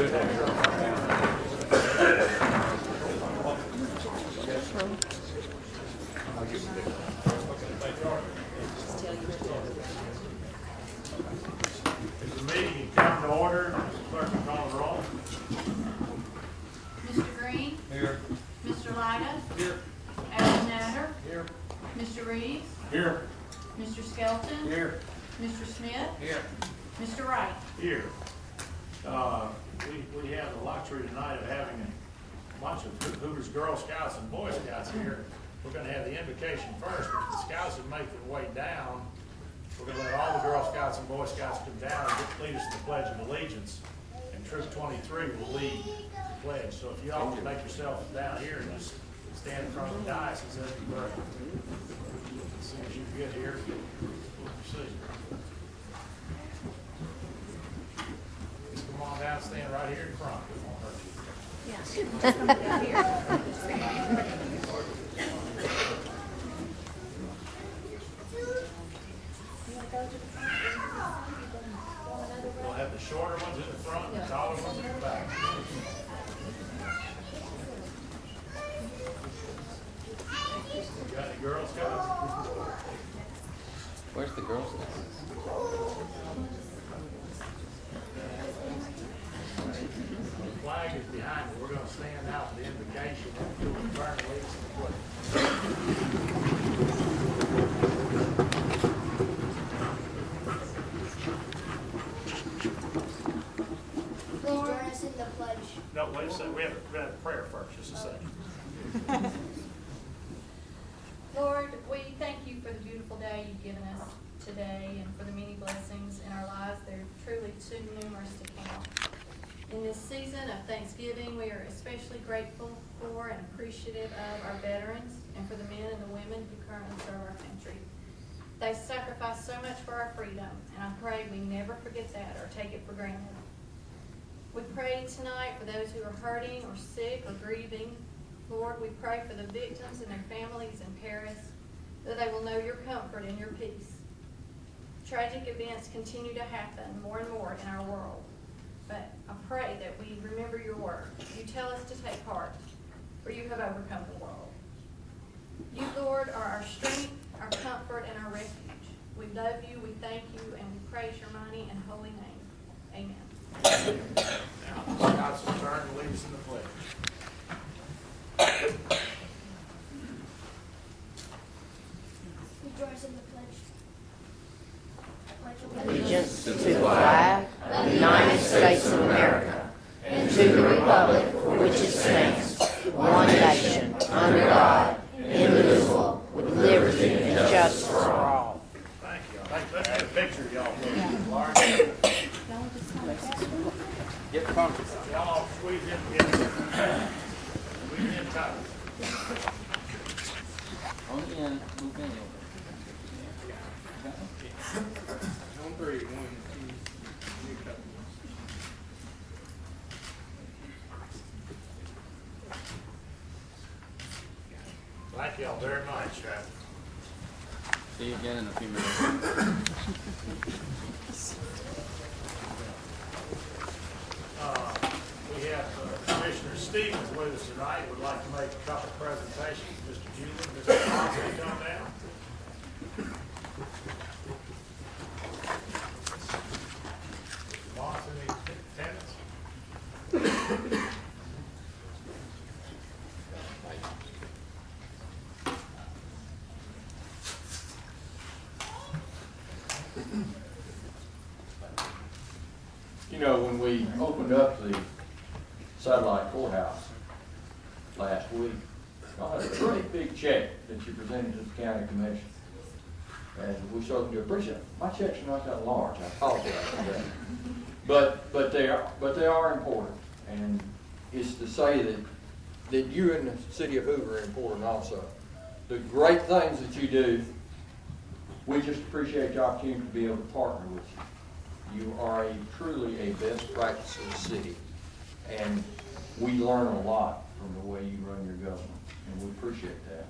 Is the meeting come to order? Clerk will call the roll. Mr. Green? Here. Mr. Lyda? Here. Adam Natter? Here. Mr. Reeves? Here. Mr. Skelton? Here. Mr. Smith? Here. Mr. Wright? Here. We have the luxury tonight of having a bunch of Hoover's Girl Scouts and Boy Scouts here. We're gonna have the invocation first, but if the Scouts would make their way down, we're gonna let all the Girl Scouts and Boy Scouts come down and lead us to the Pledge of Allegiance. And Troop 23 will lead the pledge. So if you all can make yourselves down here and just stand in front of the diocese, that'd be great. As soon as you get here, we'll proceed. Just come on down, stand right here in front. It won't hurt you. We'll have the shorter ones in the front and the taller ones in the back. Got any Girl Scouts? Where's the Girl Scouts? The flag is behind you. We're going to stand out for the invocation and we'll burn the leaves in the place. Please join us in the pledge. No, wait a second. We have a prayer first. Just a second. Lord, we thank you for the beautiful day you've given us today and for the many blessings in our lives. They're truly too numerous to count. In this season of Thanksgiving, we are especially grateful for and appreciative of our veterans and for the men and the women who currently serve our country. They sacrifice so much for our freedom, and I pray we never forget that or take it for granted. We pray tonight for those who are hurting or sick or grieving. Lord, we pray for the victims and their families in Paris, that they will know your comfort and your peace. Tragic events continue to happen more and more in our world, but I pray that we remember your word. You tell us to take heart, for you have overcome the world. You, Lord, are our strength, our comfort, and our refuge. We love you, we thank you, and we praise your mighty and holy name. Amen. Now, the Scouts will turn and lead us in the pledge. Please join us in the pledge. Allegiance to the flag of the United States of America and to the republic for which it stands, one nation, under God, indivisible, with liberty and justice for all. Thank you. Let's get a picture of y'all, please. Large. Get comfortable. Y'all squeeze in tight. On the end, move in a little bit. On three. 1, 2, 3. Thank y'all very much. See you again in a few minutes. We have Commissioner Stevens with us tonight. Would like to make a couple presentations. Mr. Julian, Mr. Thomas, will you come down? Thomas, any attendance? You know, when we opened up the satellite courthouse last week, I had a pretty big check that you presented to the county commission. And we certainly do appreciate it. My checks are not that large, I apologize for that. But they are important. And it's to say that you and the city of Hoover are important also. The great things that you do, we just appreciate the opportunity to be able to partner with you. You are truly a best practice of the city, and we learn a lot from the way you run your government, and we appreciate that.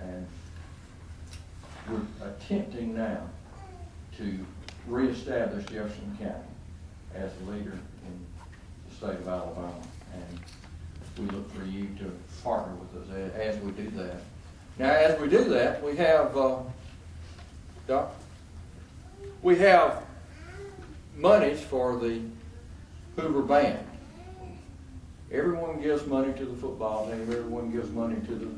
And we're attempting now to reestablish Jefferson County as a leader in the state of Alabama. And we look for you to partner with us as we do that. Now, as we do that, we have, Doc, we have monies for the Hoover Band. Everyone gives money to the football team, everyone gives money to the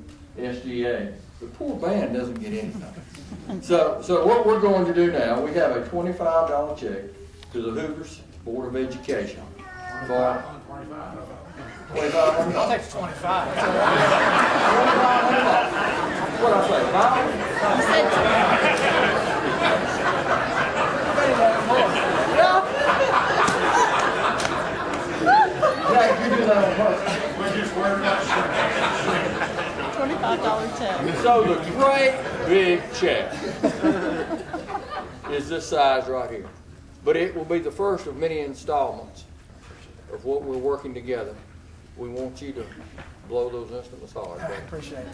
SDA. The poor band doesn't get anything. So what we're going to do now, we have a $25 check to the Hoover Board of Education for $2,500. I'll take the 25. What'd I say, Jack, you do that on purpose. We're just worried about $25 check. So the great big check is this size right here. But it will be the first of many installments of what we're working together. We want you to blow those instruments hard. I appreciate it.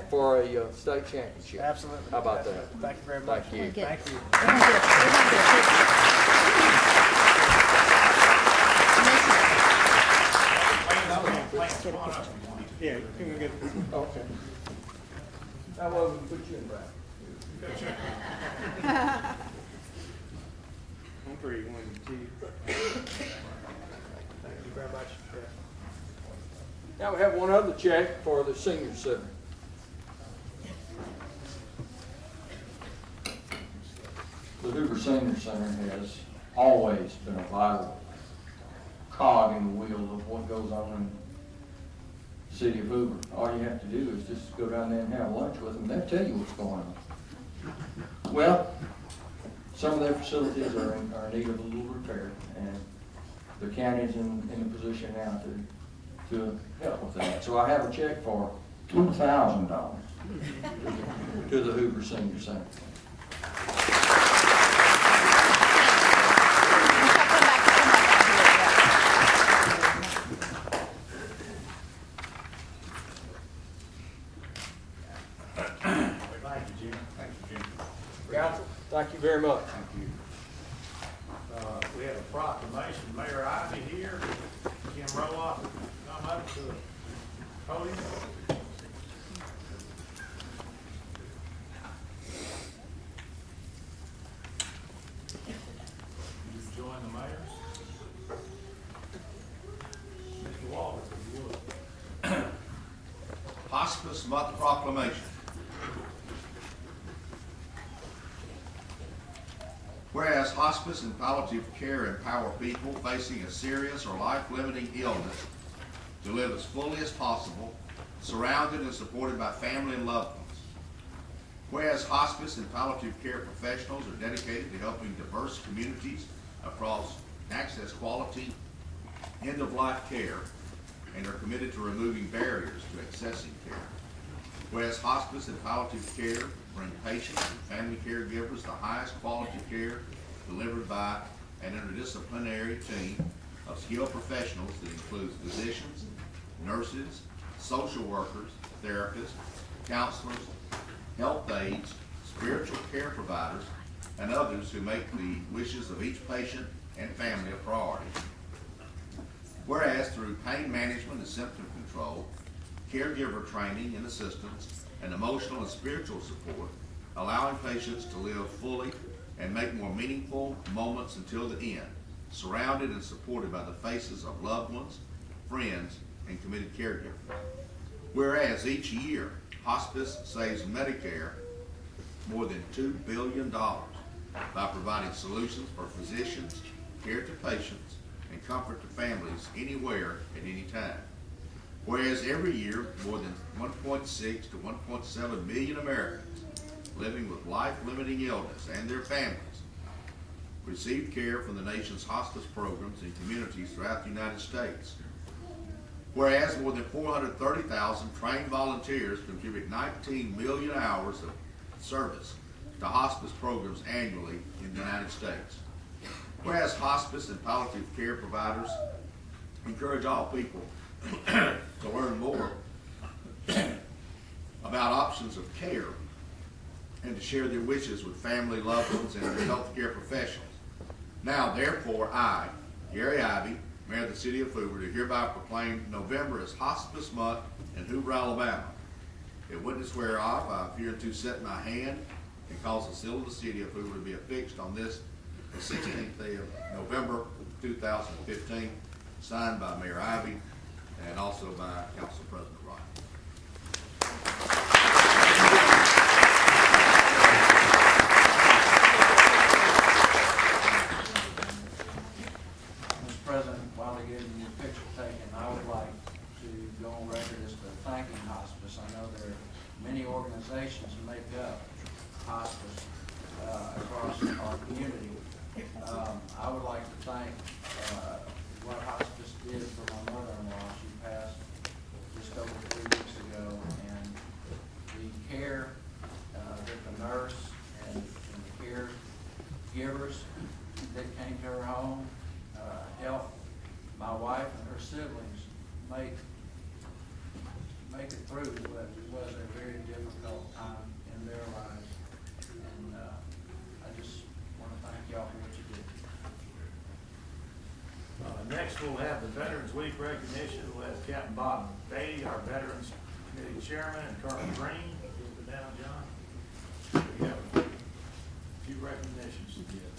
For a state championship. Absolutely. How about that? Thank you very much. Thank you. Thank you. We're gonna get a picture. Yeah, can we get Okay. I wasn't put you in bracket. 1, 3, 1, 2. Thank you very much. Now we have one other check for the senior center. The Hoover Senior Center has always been a vital cog in the wheel of what goes on in the city of Hoover. All you have to do is just go down there and have lunch with them, they'll tell you what's going on. Well, some of their facilities are in need of a little repair, and the county's in a position now to help with that. So I have a check for $2,000 to the Hoover Senior Center. Thank you, Jim. Thank you, Jim. Council, thank you very much. Thank you. We have a proclamation, Mayor Ivy here, Kim Roloff, come up to the podium. You join the mayor. Mr. Wallace, if you would. Hospice Month Proclamation. Whereas hospice and palliative care empower people facing a serious or life-limiting illness to live as fully as possible, surrounded and supported by family and loved ones. Whereas hospice and palliative care professionals are dedicated to helping diverse communities across access quality, end-of-life care, and are committed to removing barriers to accessing care. Whereas hospice and palliative care bring patients and family caregivers the highest quality care delivered by an interdisciplinary team of skilled professionals that includes physicians, nurses, social workers, therapists, counselors, health aides, spiritual care providers, and others who make the wishes of each patient and family a priority. Whereas through pain management and symptom control, caregiver training and assistance, and emotional and spiritual support, allowing patients to live fully and make more meaningful moments until the end, surrounded and supported by the faces of loved ones, friends, and committed caregivers. Whereas each year, hospice saves Medicare more than $2 billion by providing solutions for physicians, care to patients, and comfort to families anywhere at any time. Whereas every year, more than 1.6 to 1.7 million Americans living with life-limiting illness and their families receive care from the nation's hospice programs in communities throughout the United States. Whereas more than 430,000 trained volunteers contribute 19 million hours of service to hospice programs annually in the United States. Whereas hospice and palliative care providers encourage all people to learn more about options of care and to share their wishes with family, loved ones, and their healthcare professionals. Now, therefore, I, Gary Ivey, Mayor of the City of Hoover, do hereby proclaim November as Hospice Month in Hoover, Alabama. In witness whereof, I have hereunto set my hand and cause the seal of the City of Hoover to be affixed on this, the 16th day of November 2015, signed by Mayor Ivy and also by Council President Wright. Mr. President, while they're getting your picture taken, I would like to go on record as to thanking hospice. I know there are many organizations that make up hospice across our community. I would like to thank what hospice did for my mother-in-law. She passed just over 3 weeks ago, and the care that the nurse and the caregivers that came to her home helped my wife and her siblings make it through what was a very difficult time in their lives. And I just want to thank y'all for what you did. Next, we'll have the Veterans Week recognition. We'll have Captain Bob Beatty, our Veterans Committee Chairman, and Colonel Green. Move it down, John. We have a few recognitions to give.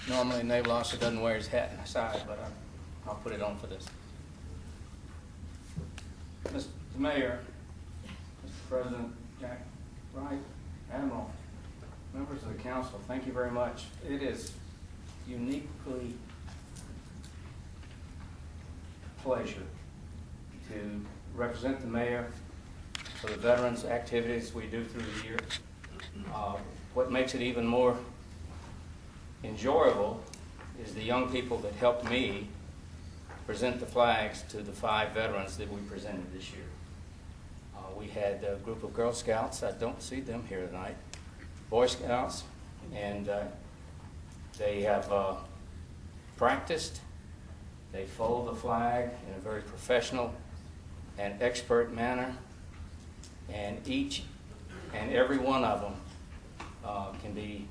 Normally, a naval officer doesn't wear his hat in the side, but I'll put it on for this. Mr. Mayor, Mr. President, Jack Wright, Admiral, members of the council, thank you very much. It is uniquely pleasure to represent the mayor for the veterans activities we do through the year. What makes it even more enjoyable is the young people that helped me present the flags to the 5 veterans that we presented this year. We had a group of Girl Scouts. I don't see them here tonight. Boy Scouts, and they have practiced. They fold the flag in a very professional and expert manner, and each and every one of them can be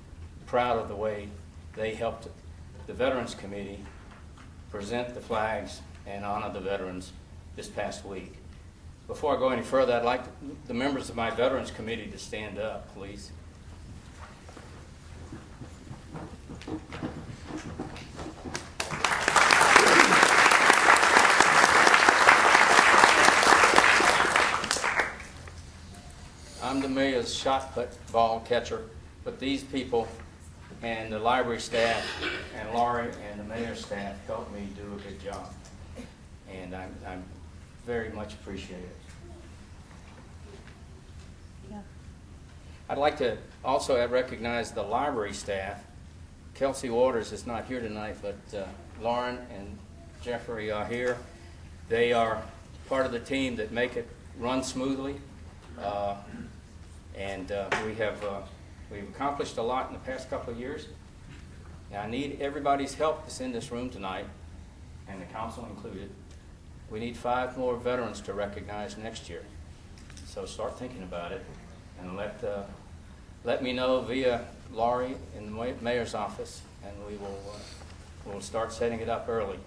proud of the way they helped the Veterans Committee present the flags and honor the veterans this past week. Before I go any further, I'd like the members of my Veterans Committee to stand up, please. I'm the mayor's shot put ball catcher, but these people and the library staff and Laurie and the mayor's staff helped me do a good job, and I'm very much appreciate it. Yeah. I'd like to also recognize the library staff. Kelsey Waters is not here tonight, but Lauren and Jeffrey are here. They are part of the team that make it run smoothly, and we've accomplished a lot in the past couple of years. Now, I need everybody's help that's in this room tonight, and the council included. We need 5 more veterans to recognize next year. So start thinking about it, and let me know via Laurie in the mayor's office, and we'll start setting it up early.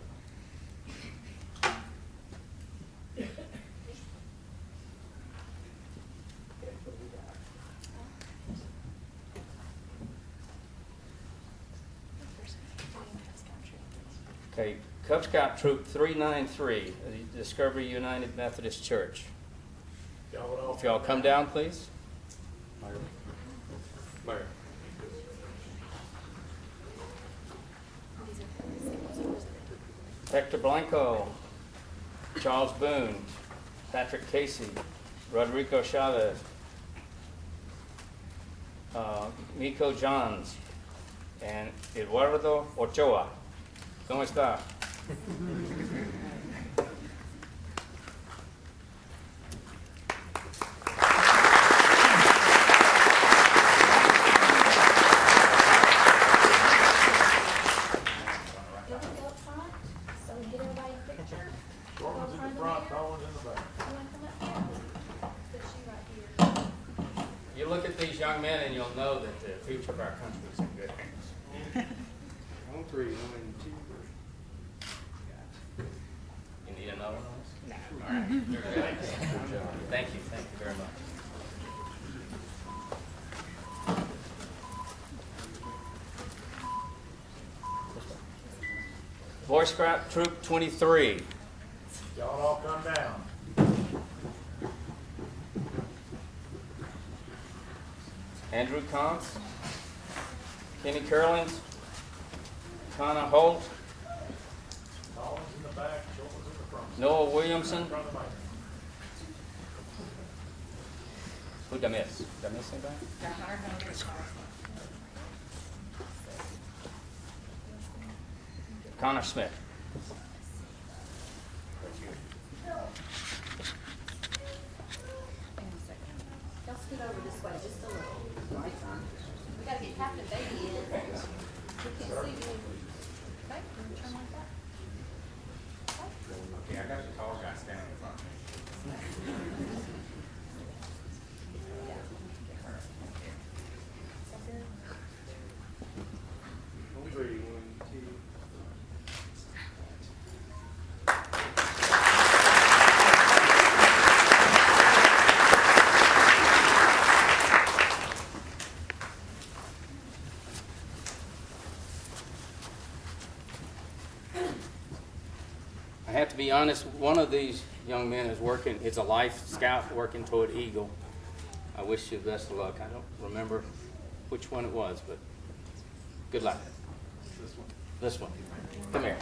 Okay, Cub Scout Troop 393, the Discovery United Methodist Church. If y'all come down, please. Mayor. Hector Blanco, Charles Boone, Patrick Casey, Rodrigo Chavez, Miko Johns, and Eduardo Ochoa. ¿Cómo está? You look at young men, and you'll know that the future of our country is in good hands. On three, 1, 2. You need another one? No. All right. Thank you very much. Boy Scout Troop 23. Y'all all come down. Andrew Contz, Kenny Curlins, Connor Holt, Collins in the back, Children's in the front. Noah Williamson. In front of the mic. Who'd I miss? Did I miss anybody? Connor Smith. Y'all scoot over this way just a little. We gotta get Captain Baby in. We can't see you. Okay, turn like that. Okay, I got the tall guy standing in front of me. On three, 1, 2. I have to be honest, one of these young men is a life scout working toward Eagle. I wish you the best of luck. I don't remember which one it was, but good luck. This one. Come here.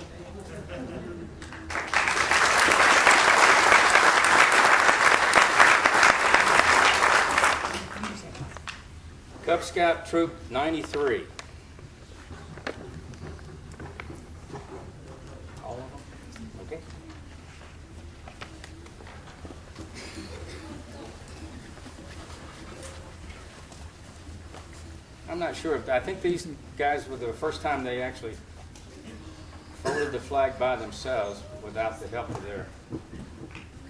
Cub Scout Troop 93. All of them? Okay. I'm not sure. I think these guys were the first time they actually folded the flag by themselves without the help of their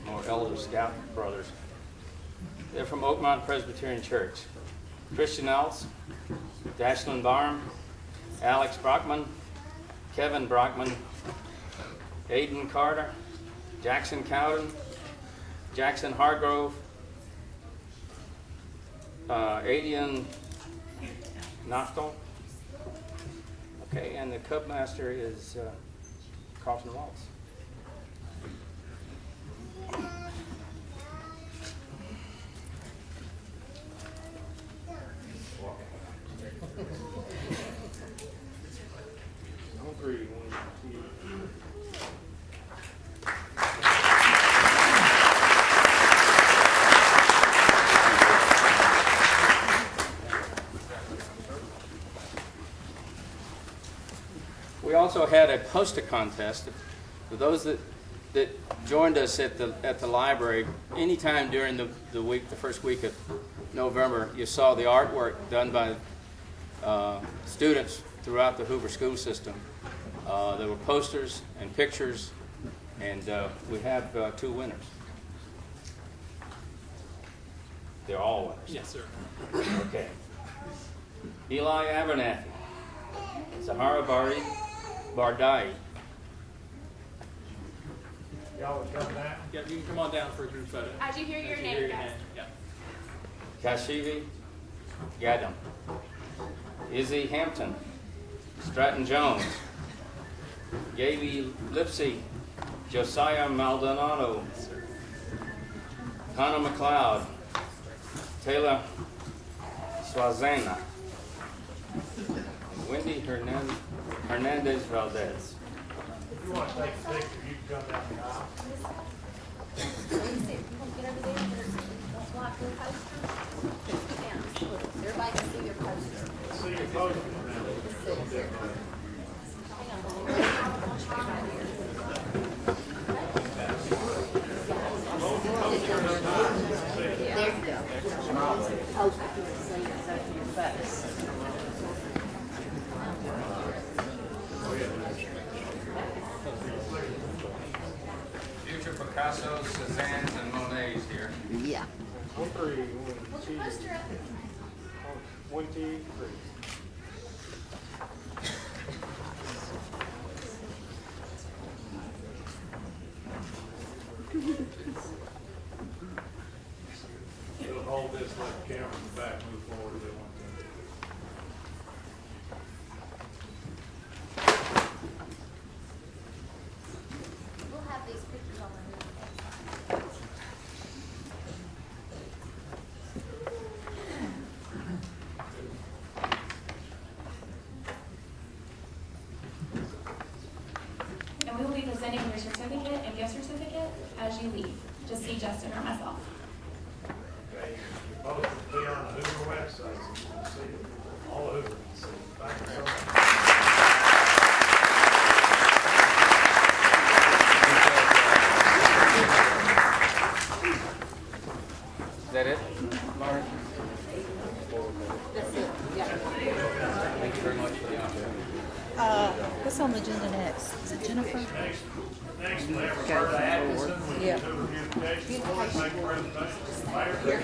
more elder scout brothers. They're from Oakmont Presbyterian Church. Christian Ells, Dashlyn Barham, Alex Brockman, Kevin Brockman, Aiden Carter, Jackson Cowden, Jackson Hargrove, Adian Naftal. Okay, and the Cub Master is Carlton Wallace. On three, 1, 2. We also had a poster contest. For those that joined us at the library, anytime during the week, the first week of November, you saw the artwork done by students throughout the Hoover school system. There were posters and pictures, and we have 2 winners. They're all winners. Yes, sir. Okay. Eli Abernathy, Sahara Bardai. Y'all would come down. Yeah, you can come on down for a group photo. How'd you hear your name, guys? Yeah. Kashivi Gadam, Izzy Hampton, Stratton Jones, Gaby Lipsy, Josiah Maldonado, Connor McLeod, Taylor Swazana, and Wendy Hernandez Valdez. If you want to take a picture, you can come down the aisle. Get over there. Don't block your poster. Yeah. Everybody can see your poster. See your poster now. There you go. Poster. See, it's over your face. Future Picassos, Cezannes, and Monets here. Yeah. On three, 1, 2. 1, 2, 3. We'll hold this, let the camera in the back move forward if they want to. We'll have these pictures on the website. And we will be presenting your certificate and gift certificate as you leave. Just see Justin or myself. Okay, you both will be on the Hoover website, so you can see it. All the Hoover can see it. Thank you so much. Is that it, Lauren? Thank you very much for the opportunity. What's on the agenda next? Is it Jennifer? Next, we have Roberta Atkinson with the Hoover Beautification Board, make a presentation. Mayor?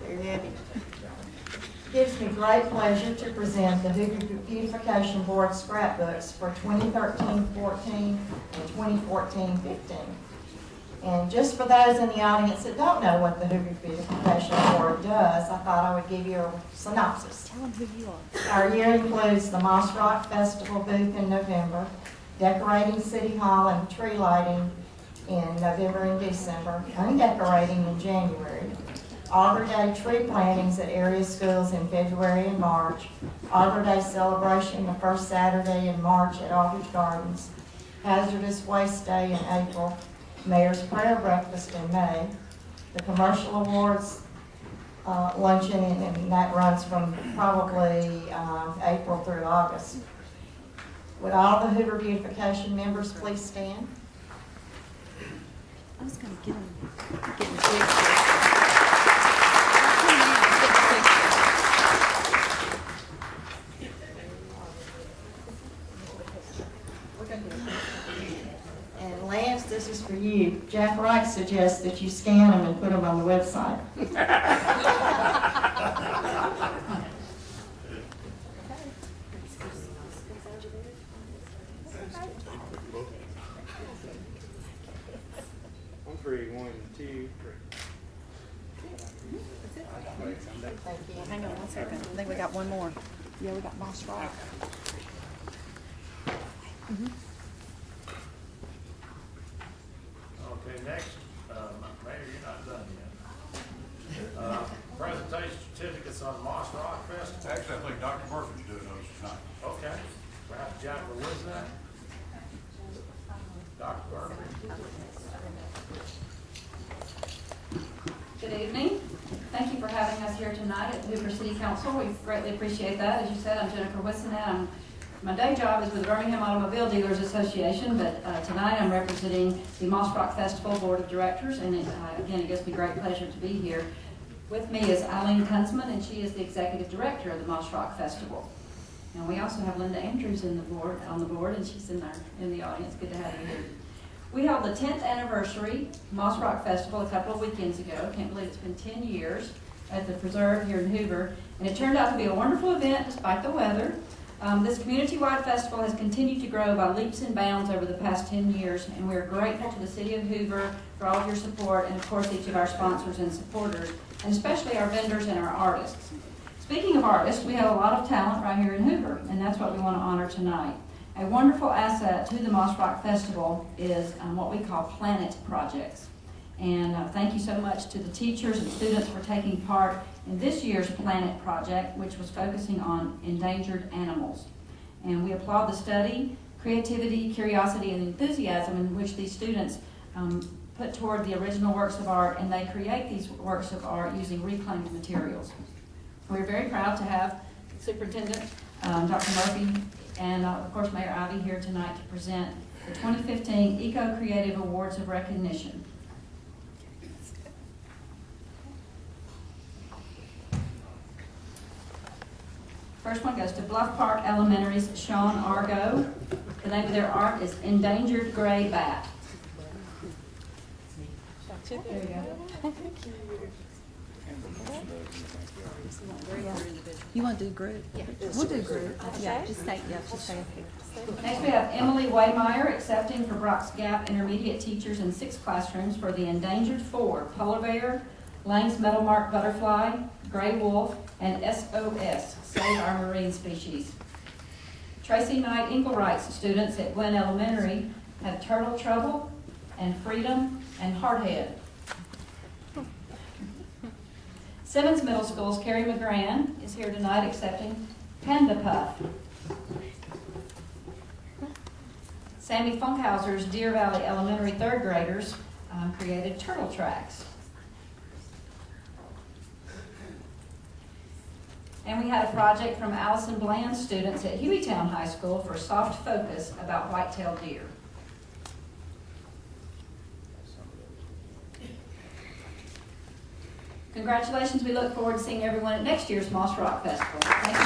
Very happy. Gives me great pleasure to present the Hoover Beautification Board scrapbooks for 2013-14 and 2014-15. And just for those in the audience that don't know what the Hoover Beautification Board does, I thought I would give you a synopsis. Tell them who you are. Our year includes the Moss Rock Festival booth in November, decorating City Hall and tree lighting in November and December, undecorating in January, Arbor Day tree plantings at area schools in February and March, Arbor Day celebration the first Saturday in March at Aldridge Gardens, Hazardous Waste Day in April, Mayor's Prayer Breakfast in May, the Commercial Awards luncheon, and that runs from probably April through August. Would all the Hoover Beautification members please stand? I was going to get the picture. And Lance, this is for you. Jack Wright suggests that you scan them and put them on the website. 3, 1, 2, 3. Thank you. Hang on one second. I think we got one more. Yeah, we got Moss Rock. Okay, next, Mayor, you're not done yet. Presentation certificates on Moss Rock Festival. Actually, I think Dr. Murphy's doing those tonight. Okay, perhaps Jennifer was that? Dr. Murphy. Good evening. Thank you for having us here tonight at the Hoover City Council. We greatly appreciate that. As you said, I'm Jennifer Wissonet. My day job is with the Birmingham Automobile Dealers Association, but tonight I'm representing the Moss Rock Festival Board of Directors, and again, it gives me great pleasure to be here. With me is Eileen Kunzman, and she is the Executive Director of the Moss Rock Festival. And we also have Linda Andrews on the board, and she's in the audience. Good to have you here. We held the 10th anniversary Moss Rock Festival a couple of weekends ago. Can't believe it's been 10 years at the Preserve here in Hoover. And it turned out to be a wonderful event despite the weather. This community-wide festival has continued to grow by leaps and bounds over the past 10 years, and we are grateful to the City of Hoover for all of your support, and of course each of our sponsors and supporters, and especially our vendors and our artists. Speaking of artists, we have a lot of talent right here in Hoover, and that's what we want to honor tonight. A wonderful asset to the Moss Rock Festival is what we call Planet Projects. And thank you so much to the teachers and students for taking part in this year's Planet Project, which was focusing on endangered animals. And we applaud the study, creativity, curiosity, and enthusiasm in which these students put toward the original works of art, and they create these works of art using reclaimed materials. We're very proud to have Superintendent Dr. Murphy and of course Mayor Ivy here tonight to present the 2015 Eco-Creative Awards of Recognition. First one goes to Bluff Park Elementary's Sean Argo. The name of their art is Endangered Gray Bat. There you go. You want to do group? Yeah. We'll do group. Yeah, just stay up here. Next, we have Emily Waymeyer accepting for Brock's Gap Intermediate Teachers in 6 classrooms for the Endangered 4, Polar Bear, Lane's Metal Mark Butterfly, Gray Wolf, and SOS, Save Our Marine Species. Tracy Knight Engelwright's students at Gwen Elementary had Turtle Trouble and Freedom and Hardhead. Simmons Middle School's Carrie McGran is here tonight accepting Panda Puff. Sammy Funkhauser's Deer Valley Elementary 3rd graders created turtle tracks. And we had a project from Allison Bland's students at Hueytown High School for soft focus about white-tailed deer. Congratulations. We look forward to seeing everyone at next year's Moss Rock Festival. Thank you.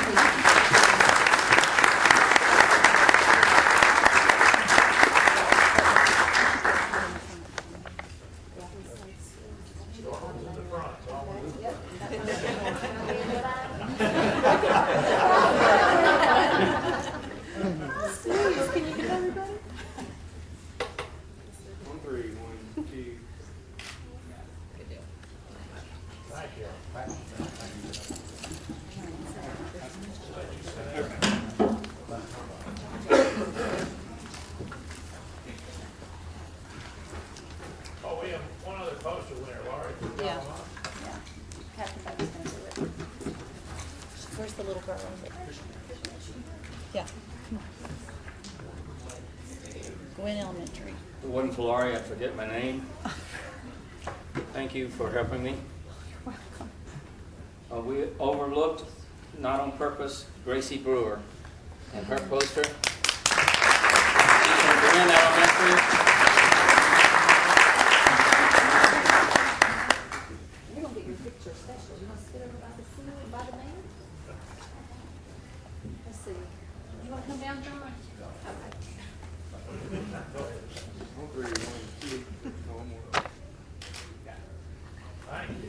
Where's the little girl? Yeah. Gwen Elementary. The one Florrie, I forget my name. Thank you for helping me. We overlooked, not on purpose, Gracie Brewer and her poster. She's from Gwen Elementary. You're going to get your picture special. You want to sit over by the ceiling, by the man? Let's see. You want to come down, John?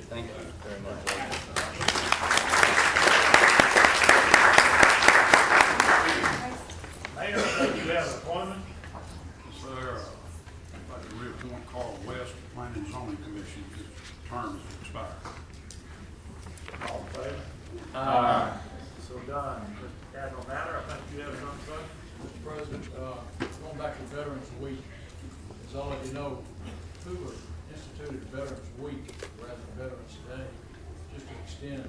Thank you very much. Mayor, I think you have an appointment. Sir, I'd like to reappoint Carl West to Planning and Zoning Commission. His term has expired. All in favor? Aye. So done. Mr. Capital Matter, I think you have something, sir? Mr. President, going back to Veterans Week, as all of you know, Hoover instituted Veterans Week rather than Veterans Day, just to extend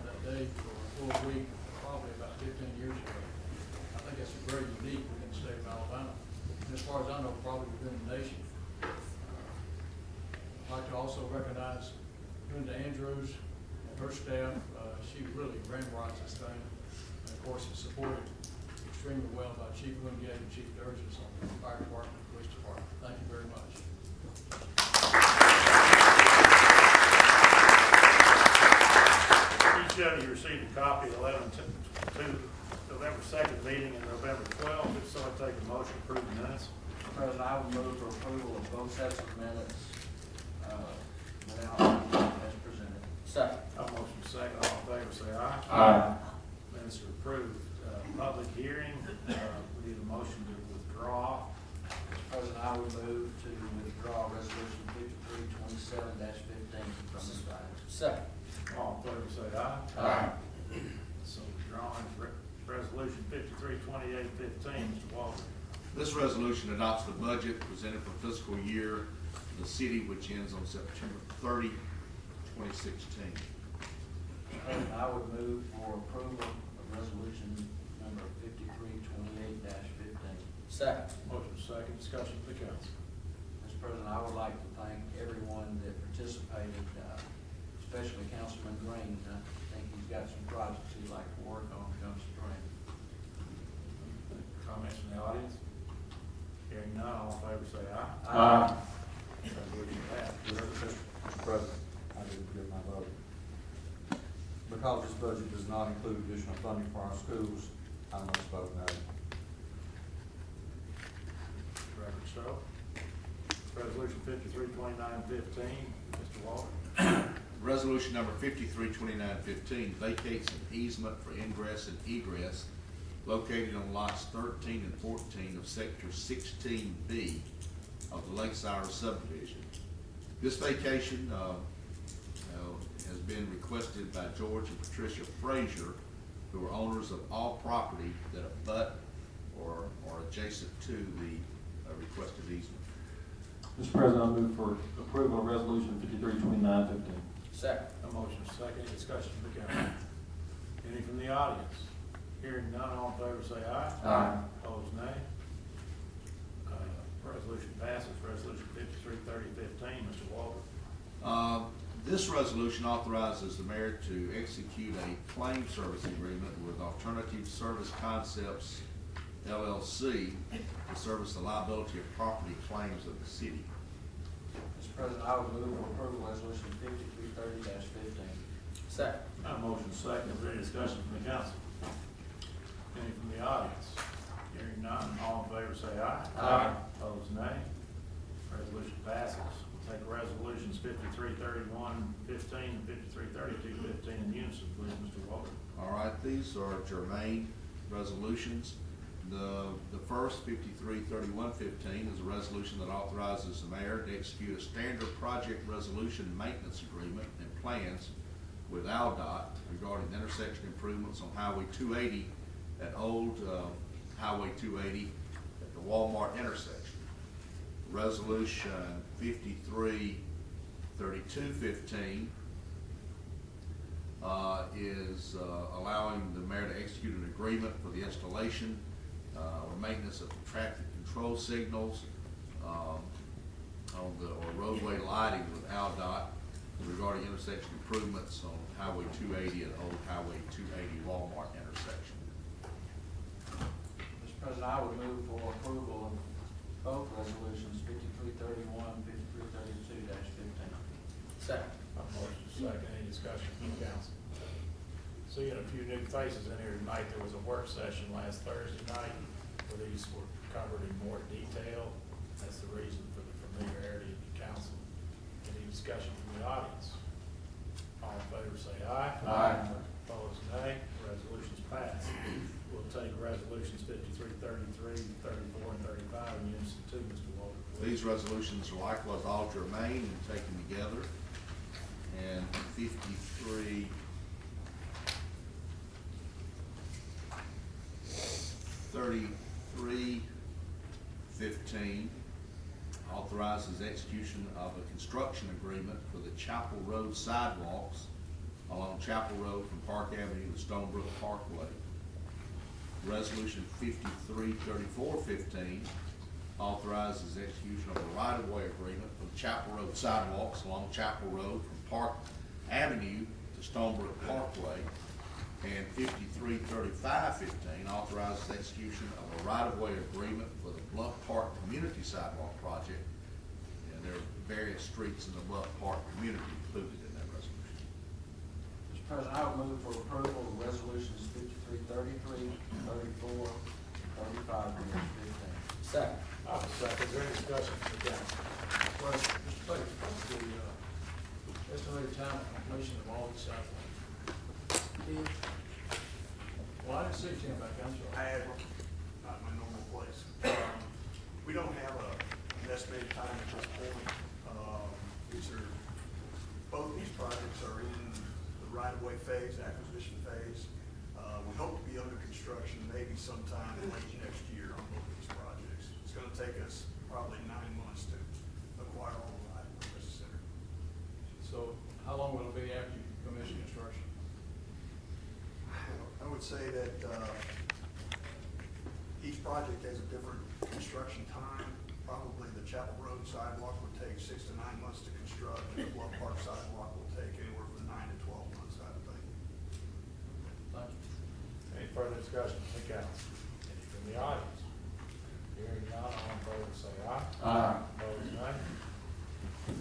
that day for a full week, probably about 15 years ago. I think that's very unique within the state of Alabama. And as far as I know, probably within the nation. I'd like to also recognize Linda Andrews and her staff. She really ramrods this thing. And of course, it's supported extremely well by Chief Wingate and Chief Durgis on the fire department and police department. Thank you very much. Each of you received a copy of November 2nd meeting and November 12th. If so, I take a motion to approve the minutes. Mr. President, I would move for approval of both sets of minutes as presented. Second. Have a motion second. All in favor, say aye. Aye. Minutes are approved. Public hearing, we need a motion to withdraw. Mr. President, I would move to withdraw resolution 5327-15 from this item. Second. All in favor, say aye. Aye. So withdrawing resolution 532815, Mr. Walker. This resolution adopts the budget presented for fiscal year of the city, which ends on September 30, 2016. Mr. President, I would move for approval of resolution number 5328-15. Second. Motion second, discussion of the council. Mr. President, I would like to thank everyone that participated, especially Councilman Green. I think he's got some projects he'd like to work on come spring. Comments from the audience? Hearing none, all in favor say aye. Aye. Resolution passed. Mr. President, I didn't give my vote. Because this budget does not include additional funding for our schools, I must vote no. Record show. Resolution 532915, Mr. Walter. Resolution number 532915 vacates an easement for ingress and egress located on lots 13 and 14 of Sector 16B of the Lake Cyrus subdivision. This vacation has been requested by George and Patricia Frazier, who are owners of all property that abut or are adjacent to the requested easement. Mr. President, I move for approval of resolution 532915. Second. A motion is second. Any discussion from the council? Any from the audience? Hearing none, all in favor say aye. Aye. Opposed, nay. Resolution passes. Resolution 533015, Mr. Walter. This resolution authorizes the mayor to execute a claim service agreement with Alternative Service Concepts LLC to service the liability of property claims of the city. Mr. President, I would move for approval of resolution 5330-15. Second. A motion is second. Is there any discussion from the council? Any from the audience? Hearing none, all in favor say aye. Aye. Opposed, nay. Resolution passes. We'll take resolutions 533115 and 533215 in unison, please, Mr. Walter. All right, these are germane resolutions. The first, 533115, is a resolution that authorizes the mayor to execute a standard project resolution maintenance agreement and plans with ALDOT regarding intersection improvements on Highway 280 at Old Highway 280 at the Walmart intersection. Resolution 533215 is allowing the mayor to execute an agreement for the installation or maintenance of traffic control signals or roadway lighting with ALDOT regarding intersection improvements on Highway 280 and Old Highway 280 Walmart intersection. Mr. President, I would move for approval of both resolutions 5331, 5332-15. Second. A motion is second. Any discussion from the council? Seeing a few new faces in here tonight, there was a work session last Thursday night where these were covered in more detail. That's the reason for the familiarity of the council. Any discussion from the audience? All in favor say aye. Aye. Opposed, nay. Resolutions passed. We'll take resolutions 5333, 34, and 35 in unison too, Mr. Walter. These resolutions are likewise all germane and taken together. And 533315 authorizes execution of a construction agreement for the Chapel Road sidewalks along Chapel Road from Park Avenue to Stonebrook Parkway. Resolution 533415 authorizes execution of a right-of-way agreement for the Chapel Road sidewalks along Chapel Road from Park Avenue to Stonebrook Parkway. And 533515 authorizes execution of a right-of-way agreement for the Bluff Park Community Sidewalk Project. And there are various streets in the Bluff Park community included in that resolution. Mr. President, I would move for approval of resolutions 5333, 34, 35, and 15. Second. I'll second. Is there any discussion from the council? Well, Mr. Baker, what's the estimated time of completion of all these sidewalks? Well, I didn't see Tim back, I'm sorry. I had not my normal place. We don't have an estimated time at this point. Both these projects are in the right-of-way phase, acquisition phase. We hope to be under construction maybe sometime late next year on both these projects. It's going to take us probably 9 months to acquire all the right-of-way necessary. So how long will it be after you commission construction? I would say that each project has a different construction time. Probably the Chapel Road sidewalk would take 6 to 9 months to construct, and the Bluff Park sidewalk will take anywhere from 9 to 12 months, I would think. Thank you. Any further discussion from the council? Any from the audience? Hearing none, all in favor say aye. Aye. Opposed, nay.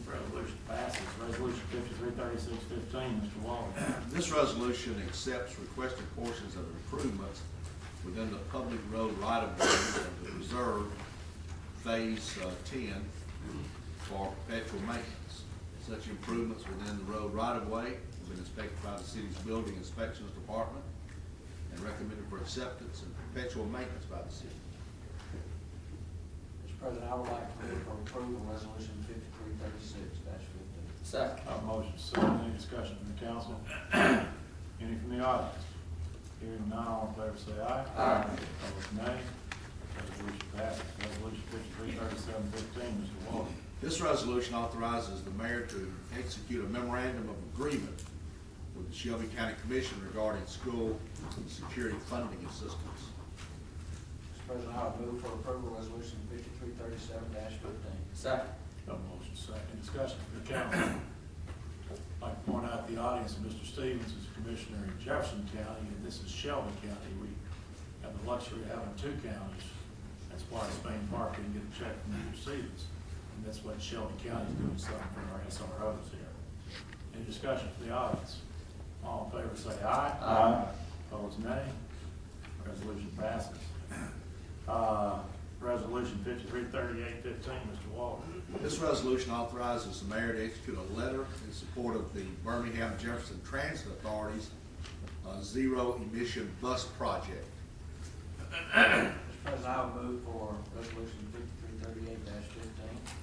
Resolution passes. Resolution 533615, Mr. Waller. This resolution accepts requested portions of improvements within the public road right-of-way of the reserve Phase 10 for perpetual maintenance. Such improvements within the road right-of-way have been inspected by the city's Building Inspections Department and recommended for acceptance and perpetual maintenance by the city. Mr. President, I would like to move for approval of resolution 5336-15. Second. Have a motion second, any discussion from the council? Any from the audience? Hearing none, all in favor say aye. Aye. Opposed, nay. Resolution passes. Resolution 5337-15, Mr. Walker. This resolution authorizes the mayor to execute a memorandum of agreement with the Shelby County Commission regarding school security funding assistance. Mr. President, I would move for approval of resolution 5337-15. Second. Have a motion second, discussion from the council. I'd like to point out to the audience that Mr. Stevens is a commissioner in Jefferson County, and this is Shelby County. We have the luxury of having two counties. That's why Spain Park didn't get a check from Mr. Stevens. And that's what Shelby County is doing something for our SROs here. Any discussion from the audience? All in favor say aye. Aye. Opposed, nay. Resolution passes. Resolution 5338-15, Mr. Walker. This resolution authorizes the mayor to execute a letter in support of the Birmingham Jefferson Transit Authority's zero emission bus project. Mr. President, I would move for resolution 5338-15.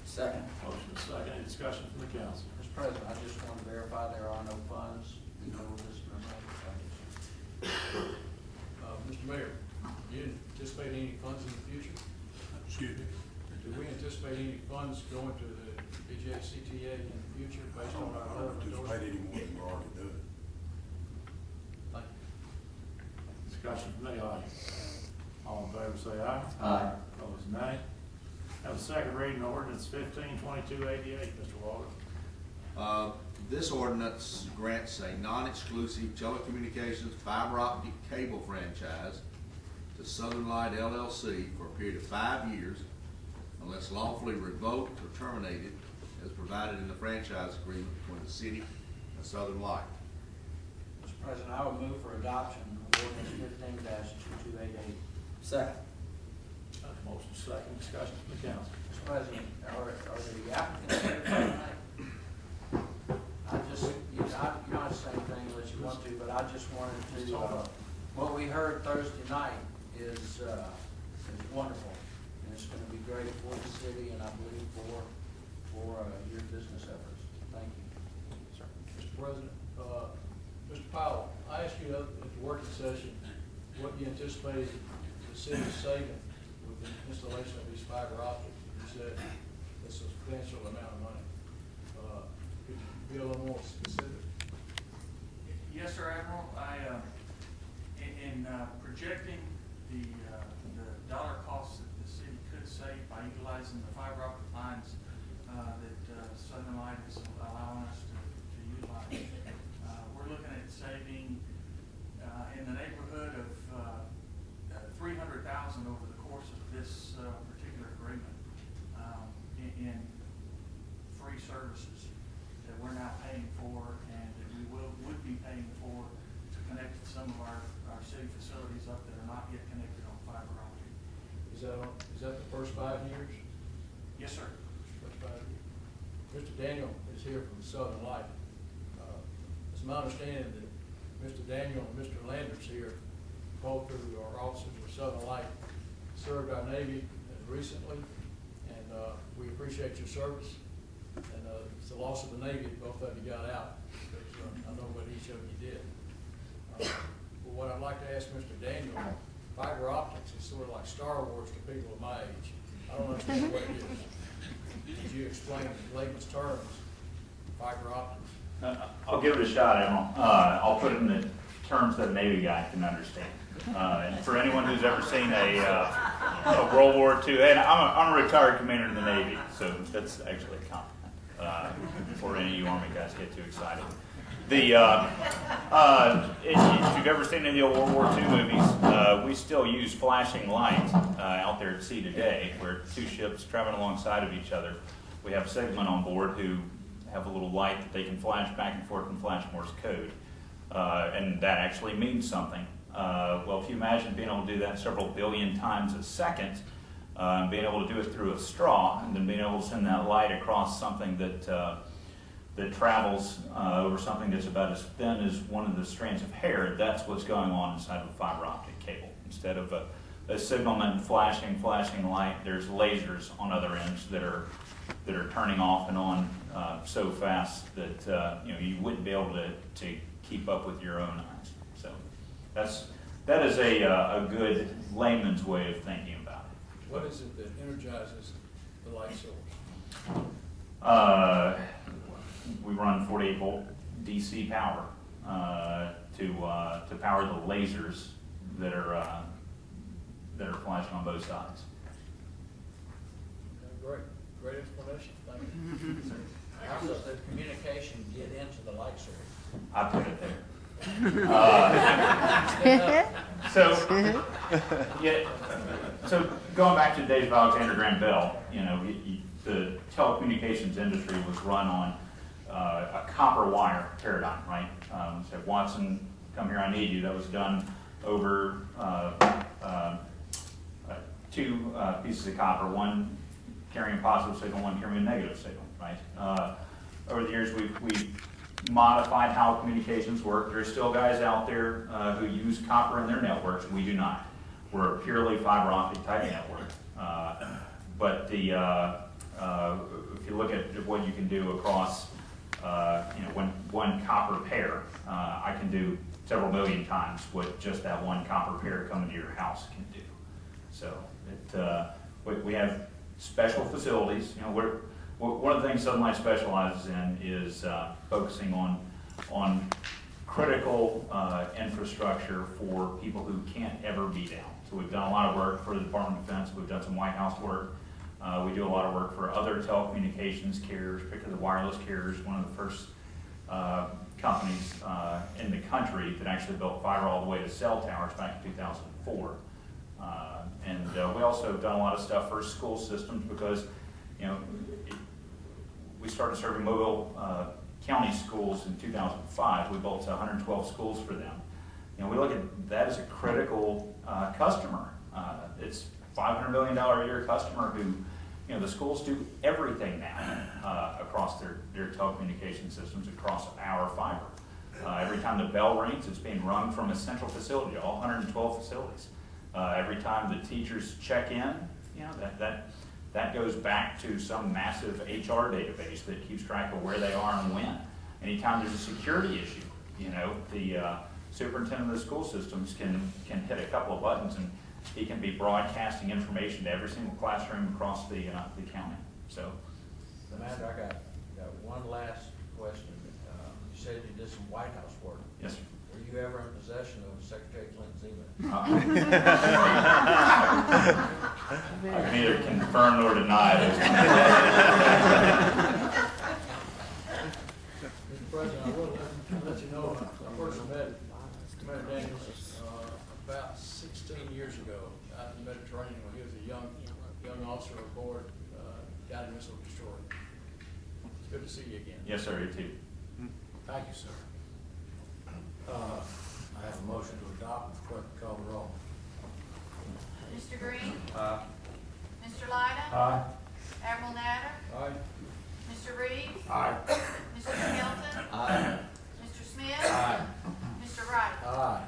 Second. Motion is second. Any discussion from the council? Mr. President, I just want to verify there are no funds for this memorandum. Mr. Mayor, do you anticipate any funds in the future? Excuse me? Do we anticipate any funds going to the BJCTA in the future based on our I letter don't of endorsement? anticipate any more than we're already doing. Thank you. Discussion from the audience. All in favor say aye. Aye. Opposed, nay. Have a second reading ordinance 152288, Mr. Walker. This ordinance grants a non-exclusive telecommunications fiber optic cable franchise to Southern Light LLC for a period of 5 years unless lawfully revoked or terminated as provided in the franchise agreement between the city and Southern Light. Mr. President, I would move for adoption of ordinance 15-2288. Second. Motion second. Discussion from the council. Mr. President, are the applicants here tonight? I just, you not say anything unless you want to, but I just wanted to, what we heard Thursday night is wonderful. And it's gonna be great for the city and I believe for your business efforts. Thank you. Mr. President, Mr. Powell, I asked you at the working session what you anticipated the city saving with the installation of these fiber optics. You said it's a substantial amount of money. Could you be a little more specific? Yes, sir, Admiral. In projecting the dollar costs that the city could save by utilizing the fiber optic lines that Southern Light is allowing us to utilize, we're looking at saving in the neighborhood of $300,000 over the course of this particular agreement in free services that we're now paying for and that we would be paying for to connect some of our city facilities up that are not yet connected on fiber optic. Is that the first 5 years? Yes, sir. First 5 years. Mr. Daniel is here from Southern Light. It's my understanding that Mr. Daniel and Mr. Landers here, both who are officers of Southern Light, served our Navy recently, and we appreciate your service. And it's the loss of the Navy that both of you got out, because I know what each of you did. But what I'd like to ask Mr. Daniel, fiber optics is sort of like Star Wars to people of my age. I don't understand what it is. Could you explain in layman's terms fiber optics? I'll give it a shot, Admiral. I'll put it in the terms that a Navy guy can understand. And for anyone who's ever seen a World War II, and I'm a retired commander in the Navy, so that's actually a compliment before any of you Army guys get too excited. If you've ever seen any of the old World War II movies, we still use flashing lights out there at sea today, where two ships traveling alongside of each other. We have signalmen on board who have a little light that they can flash back and forth and flash Morse code. And that actually means something. Well, if you imagine being able to do that several billion times a second, and being able to do it through a straw, and then being able to send that light across something that travels over something that's about as thin as one of the strands of hair. That's what's going on inside of a fiber optic cable. Instead of a signalman flashing light, there's lasers on other ends that are turning off and on so fast that you wouldn't be able to keep up with your own eyes. So that is a good layman's way of thinking about it. What is it that energizes the light source? We run 48 volt DC power to power the lasers that are flashing on both sides. Great explanation. Thank you. How does the communication get into the light source? I put it there. So going back to Dave Alexander Graham Bell, the telecommunications industry was run on a copper wire paradigm, right? Said, Watson, come here, I need you. That was done over two pieces of copper, one carrying a positive signal, one carrying a negative signal, right? Over the years, we've modified how communications work. There's still guys out there who use copper in their networks. We do not. We're a purely fiber optic type network. But if you look at what you can do across, one copper pair, I can do several million times what just that one copper pair coming to your house can do. So we have special facilities. One of the things Southern Light specializes in is focusing on critical infrastructure for people who can't ever be down. So we've done a lot of work for the Department of Defense. We've done some White House work. We do a lot of work for other telecommunications carriers, particularly the wireless carriers. One of the first companies in the country that actually built fiber all the way to cell towers back in 2004. And we also have done a lot of stuff for school systems because, we started serving Mobile County schools in 2005. We built 112 schools for them. We look at that as a critical customer. It's $500 million a year customer who, the schools do everything now across their telecommunication systems across our fiber. Every time the bell rings, it's being rung from a central facility, all 112 facilities. Every time the teachers check in, that goes back to some massive HR database that keeps track of where they are and when. Anytime there's a security issue, the superintendent of the school systems can hit a couple of buttons and he can be broadcasting information to every single classroom across the county. So, Commander, I got one last question. You said you did some White House work. Yes, sir. Were you ever in possession of Secretary Clinton's email? I can neither confirm nor deny those. Mr. President, I will let you know, I first met Commander Daniels about 16 years ago out in the Mediterranean when he was a young officer aboard guided missile destroyer. It's good to see you again. Yes, sir, you too. Thank you, sir. I have a motion to adopt. The clerk will call the roll. Mr. Green? Aye. Mr. Lyda? Aye. Admiral Natter? Aye. Mr. Reeves? Aye. Mr. Skelton? Aye. Mr. Smith? Aye. Mr. Wright? Aye.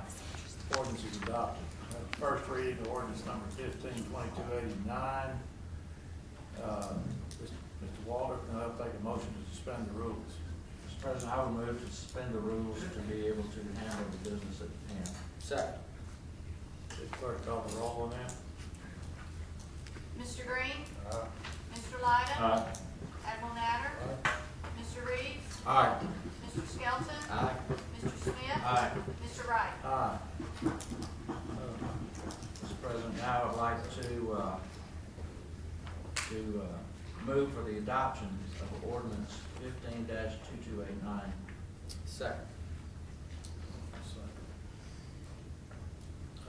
Ordinance is adopted. First reading of ordinance number 15/2289. Mr. Walter, can I take a motion to suspend the rules? Mr. President, I would move to suspend the rules to be able to handle the business at hand. Second. Did the clerk call the roll on that? Mr. Green? Aye. Mr. Lyda? Aye. Admiral Natter? Aye. Mr. Reeves? Aye. Mr. Skelton? Aye. Mr. Smith? Aye. Mr. Wright? Aye. Mr. President, now I would like to move for the adoption of ordinance 15-2289. Second.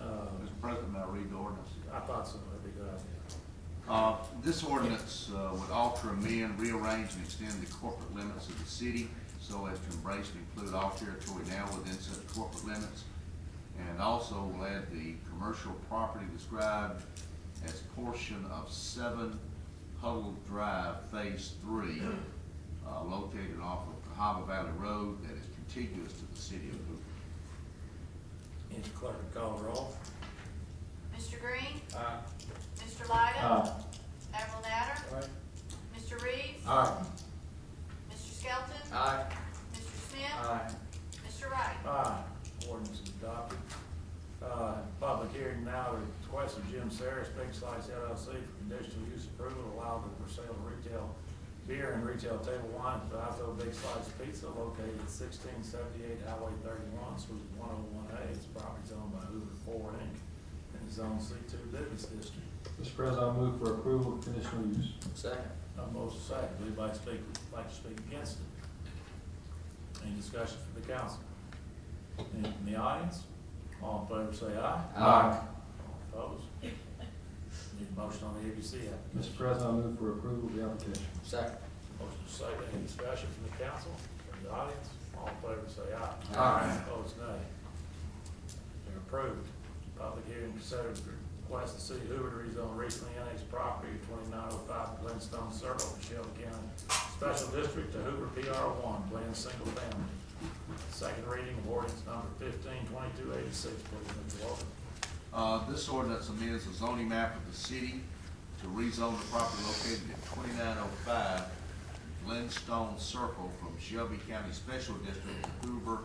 Mr. President, may I read the ordinance? I thought so. That'd be a good idea. This ordinance would alter, amend, rearrange, and extend the corporate limits of the city so as to embrace and include all territory now within such corporate limits, and also will add the commercial property described as portion of 7 Huddle Drive Phase 3, located off of Cahaba Valley Road that is contiguous to the city of Hoover. Any clerk to call the roll? Mr. Green? Aye. Mr. Lyda? Aye. Admiral Natter? Aye. Mr. Reeves? Aye. Mr. Skelton? Aye. Mr. Smith? Aye. Mr. Wright? Aye. Ordinance is adopted. Public hearing now, the request of Jim Saris, Big Slice LLC for conditional use approval to allow the sale of retail beer and retail table wine at Valzo Big Slice Pizza located at 1678 Highway 31, Suite 101A. It's property owned by Hoover Ford Inc. in the Zone C2 Business District. Mr. President, I move for approval of conditional use. Second. No motion second. Would anybody like to speak against it? Any discussion from the council? Any from the audience? All in favor say aye. Aye. All opposed? Need a motion on the ABC application. Mr. President, I move for approval of the application. Second. Motion second. Any discussion from the council, from the audience? All in favor say aye. Aye. Opposed, nay. They're approved. Public hearing considered the request of the city of Hoover to rezone recently annexed property at 2905 Glenstone Circle, Shelby County Special District to Hoover PR1, planned single family. Second reading of ordinance number 152286, please, Mr. Walker. This ordinance amends the zoning map of the city to rezone the property located at 2905 Glenstone Circle from Shelby County Special District to Hoover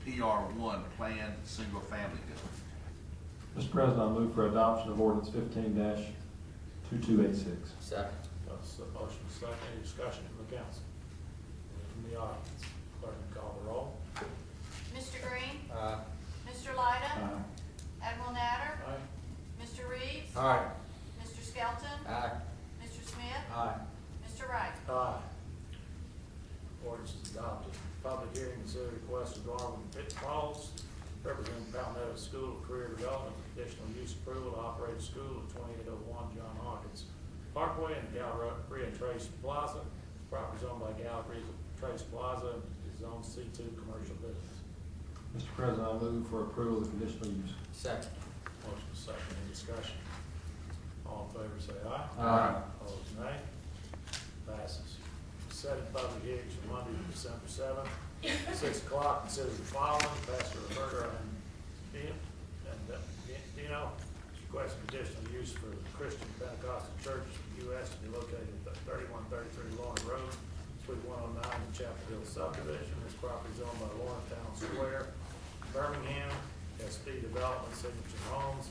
PR1 Planned Single Family District. Mr. President, I move for adoption of ordinance 15-2286. Second. Motion second. Any discussion from the council? Any from the audience? Clerk can call the roll. Mr. Green? Aye. Mr. Lyda? Aye. Admiral Natter? Aye. Mr. Reeves? Aye. Mr. Skelton? Aye. Mr. Smith? Aye. Mr. Wright? Aye. Ordinance is adopted. Public hearing consider request of Darwin Pitt Falls, representing Palmetto School of Career Development, conditional use approval to operate a school at 2801 John Hawkins Parkway in Galleria Trace Plaza. Property is owned by Galleria Trace Plaza, is zone C2 commercial business. Mr. President, I move for approval of the conditional use. Second. Motion is second. Any discussion? All in favor say aye. Aye. Opposed, nay. Passes. Setting public hearings for Monday, December 7th, 6 o'clock. Consider the following: Pastor Roberta and Dino request conditional use for the Christian Pentecostal Church of the U.S. to be located at 3133 Lawrence Road, Suite 109 in Chapel Hill subdivision. This property is owned by Lawrence Town Square, Birmingham, SP Development, Signature Homes.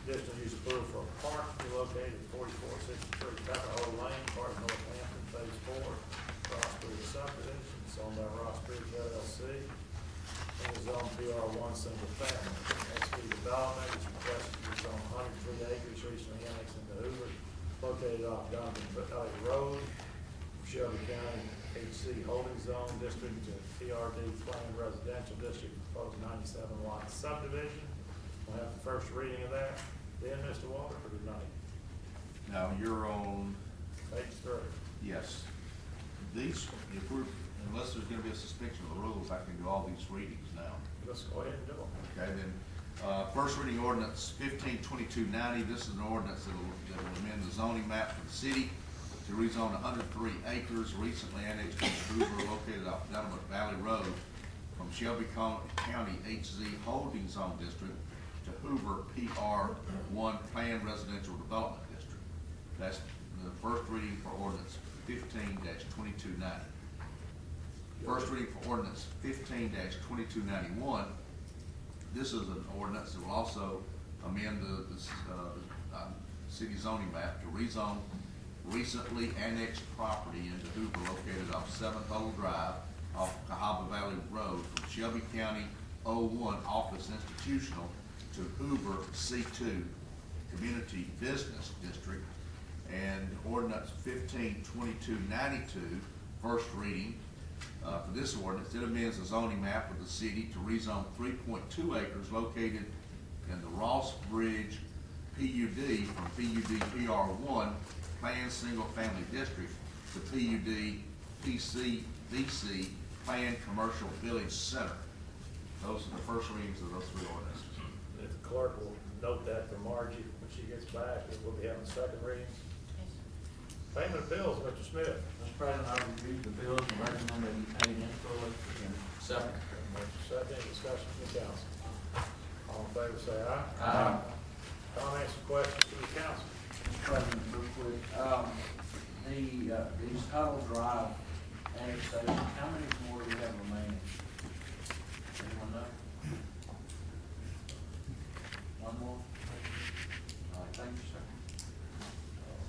Additional use approval for a park to be located at 4463 Pepper Hole Lane, part of Northampton, Phase 4, Ross Bridge subdivision. It's owned by Ross Bridge LLC. And is on PR1 single family. SP Development is requested to rezone 103 acres recently annexed into Hoover, located off Donovan Valley Road, Shelby County HC Holding Zone District to PRD Planned Residential District, proposed 97 lot subdivision. We'll have the first reading of that. Then, Mr. Walker, for tonight. Now, you're on, Page 3. yes, these, unless there's gonna be a suspension of the rules, I can do all these readings now. Let's go ahead and do them. Okay, then, first reading ordinance 152290, this is an ordinance that will amend the zoning map for the city to rezone 103 acres recently annexed to Hoover located off Donovan Valley Road from Shelby County HZ Holding Zone District to Hoover PR1 Planned Residential Development District. That's the first reading for ordinance 15-2290. First reading for ordinance 15-2291. This is an ordinance that will also amend the city zoning map to rezone recently annexed property into Hoover located off 7th Huddle Drive off Cahaba Valley Road from Shelby County 01 Office Institutional to Hoover C2 Community Business District. And ordinance 152292, first reading. For this ordinance, it amends the zoning map of the city to rezone 3.2 acres located in the Ross Bridge PUD from PUD PR1 Planned Single Family District to PUD PCVC Planned Commercial Village Center. Those are the first readings of those three ordinances. If the clerk will note that for Margie, when when she gets back, and we'll be having second readings. Payment of bills, Mr. Smith. Mr. President, I reviewed the bills and recommend they be paid in full. Second. Second, discussion from the council. All in favor, say aye. Aye. Comments and questions to the council? Mr. President, real quick, these Huddle Drive annexations, how many more do we have remaining? Anyone know? One more? All right, thank you, sir.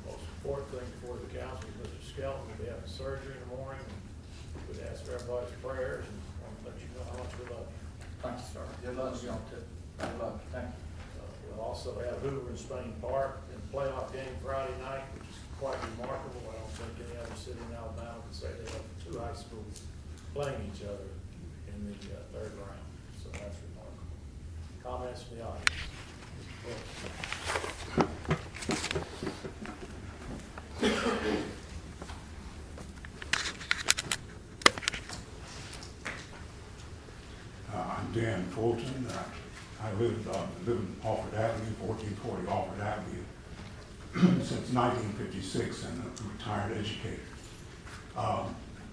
Most important thing before the council is Mr. Skelton will be having surgery in the morning. We'd ask for everybody's prayers and want to let you know how much we love you. Thank you, sir. Good luck to y'all too. Good luck. Thank you. We'll also have Hoover and Spain Park in the playoff game Friday night, which is quite remarkable. I don't think any other city in Alabama can say they have two high schools playing each other in the third round. So that's remarkable. Comments from the audience? I'm Dan Fulton. I lived in Alford Avenue, 1440 Alford Avenue, since 1956, and a retired educator.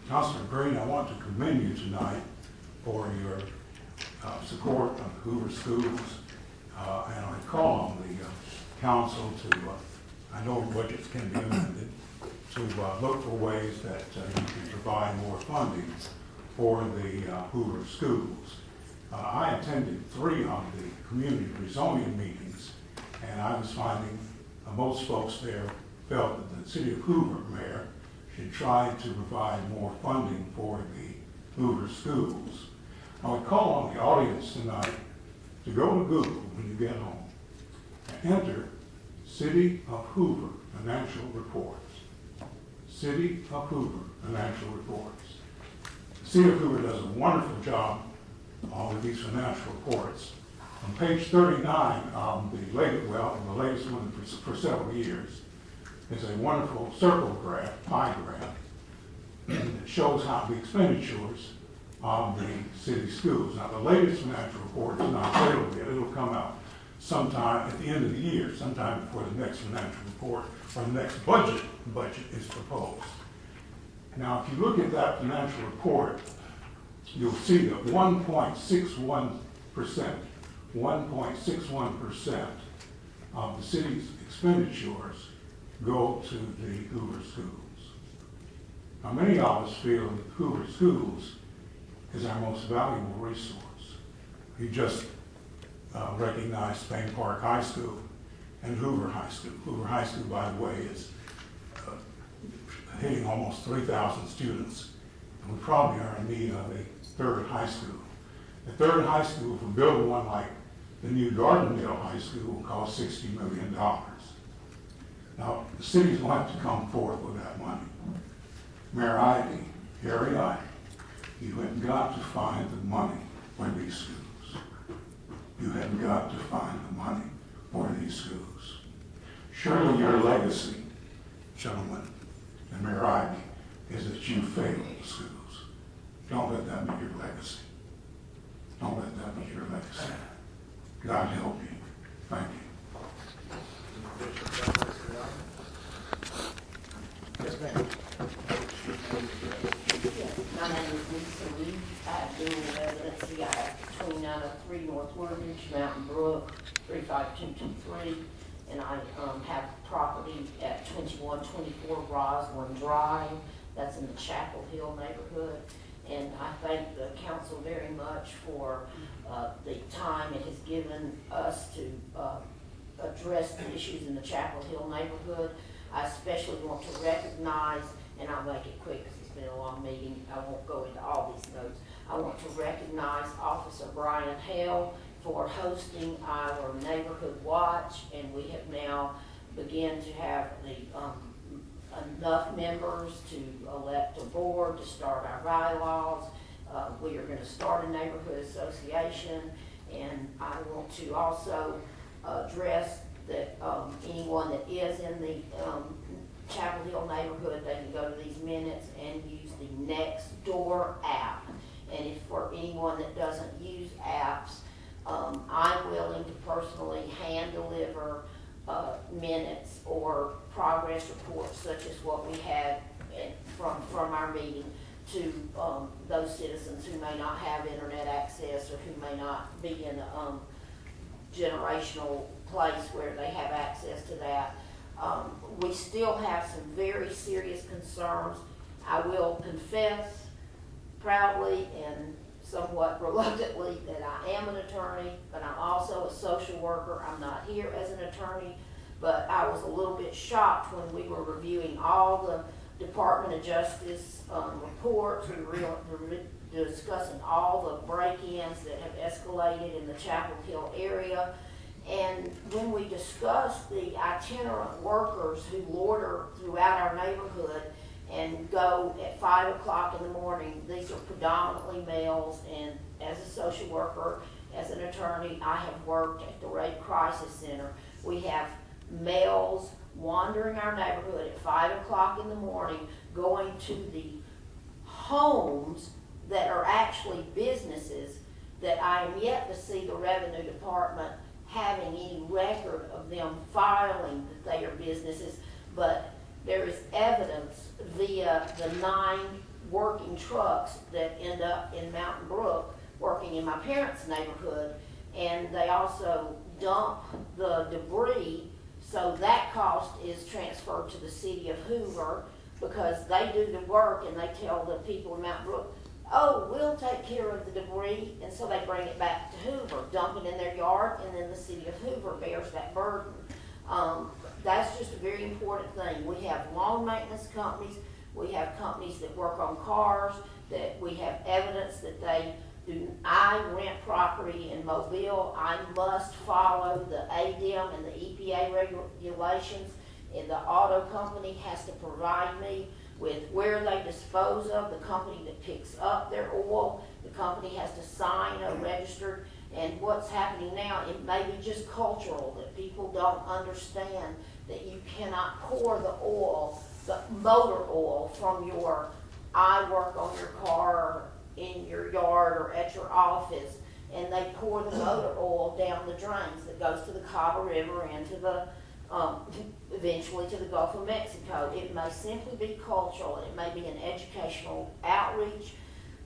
Councilor Green, I want to commend you tonight for your support of the Hoover schools, and I call on the council to, I know budgets can be amended, to look for ways that you can provide more funding for the Hoover schools. I attended 3 of the community rezoning meetings, and I was finding most folks there felt that the city of Hoover mayor should try to provide more funding for the Hoover schools. I would call on the audience tonight to go to Google when you get home and enter City of Hoover financial reports. City of Hoover financial reports. The City of Hoover does a wonderful job with these financial reports. On page 39 of the latest one for several years, is a wonderful circle graph, pie graph, that shows how the expenditures of the city schools. Now, the latest financial report is not available yet. It'll come out sometime at the end of the year, sometime before the next financial report or the next budget is proposed. Now, if you look at that financial report, you'll see that 1.61% of the city's expenditures go to the Hoover schools. Now, many of us feel that Hoover schools is our most valuable resource. You just recognized Spain Park High School and Hoover High School. Hoover High School, by the way, is hitting almost 3,000 students. And we probably are in need of a third high school. The third high school, if we build one like the new Gardendale High School, will cost $60 million. Now, the city's going to have to come forth with that money. Mayor Ivey, Harry Ivey, you have got to find the money for these schools. You have got to find the money for these schools. Surely your legacy, gentlemen, and Mayor Ivey, is that you failed the schools. Don't let that be your legacy. Don't let that be your legacy. God help you. Thank you. Yes, ma'am. My name is Lisa Lee. I have dual residency. I have 2903 North Woodridge, Mountain Brook, 35223. And I have property at 2124 Roslyn Drive. That's in the Chapel Hill neighborhood. And I thank the council very much for the time it has given us to address the issues in the Chapel Hill neighborhood. I especially want to recognize, and I'll make it quick because it's been a long meeting, I won't go into all these notes. I want to recognize Officer Brian Hale for hosting our neighborhood watch, and we have now begun to have the enough members to elect a board to start our bylaws. We are going to start a neighborhood association, and I want to also address that anyone that is in the Chapel Hill neighborhood, they can go to these minutes and use the Nextdoor app. And if for anyone that doesn't use apps, I'm willing to personally hand deliver minutes or progress reports such as what we had from our meeting to those citizens who may not have internet access or who may not be in a generational place where they have access to that. We still have some very serious concerns. I will confess proudly and somewhat reluctantly that I am an attorney, but I'm also a social worker. I'm not here as an attorney, but I was a little bit shocked when we were reviewing all the Department of Justice reports. We were discussing all the break-ins that have escalated in the Chapel Hill area. And when we discussed the itinerant workers who loiter throughout our neighborhood and go at 5 o'clock in the morning, these are predominantly males, and as a social worker, as an attorney, I have worked at the Rape Crisis Center. We have males wandering our neighborhood at 5 o'clock in the morning, going to the homes that are actually businesses that I am yet to see the Revenue Department having any record of them filing that they are businesses, but there is evidence via the 9 working trucks that end up in Mountain Brook working in my parents' neighborhood, and they also dump the debris, so that cost is transferred to the city of Hoover because they do the work and they tell the people in Mountain Brook, oh, we'll take care of the debris, and so they bring it back to Hoover, dump it in their yard, and then the city of Hoover bears that burden. That's just a very important thing. We have lawn maintenance companies, we have companies that work on cars, that we have evidence that they do. I rent property in Mobile. I must follow the ADEM and the EPA regulations, and the auto company has to provide me with where they dispose of, the company that picks up their oil, the company has to sign a registered, and what's happening now, it may be just cultural, that people don't understand that you cannot pour the oil, the motor oil from your, I work on your car, in your yard, or at your office, and they pour the motor oil down the drains that goes to the Cabo River and to the eventually to the Gulf of Mexico. It may simply be cultural, it may be an educational outreach,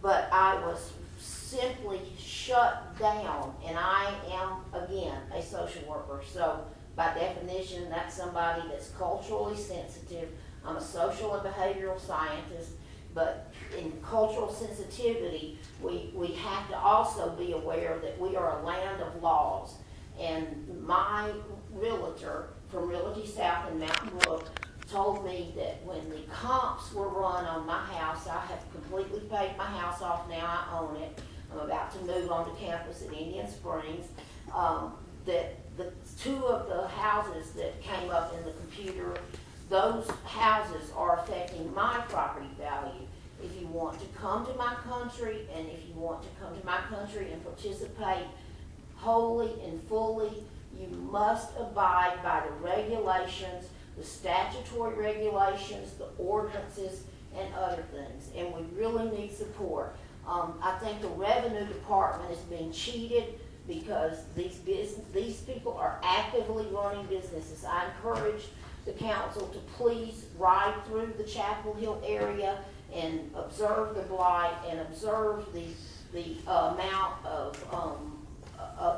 but I was simply shut down, and I am, again, a social worker. So by definition, that's somebody that's culturally sensitive. I'm a social and behavioral scientist, but in cultural sensitivity, we have to also be aware that we are a land of laws. And my realtor from Realty South in Mountain Brook told me that when the comps were run on my house, I have completely paid my house off now, I own it. I'm about to move on to campus at Indian Springs. That the 2 of the houses that came up in the computer, those houses are affecting my property value. If you want to come to my country, and if you want to come to my country and participate wholly and fully, you must abide by the regulations, the statutory regulations, the ordinances, and other things. And we really need support. I think the Revenue Department is being cheated because these people are actively running businesses. I encourage the council to please ride through the Chapel Hill area and observe the blight and observe the amount of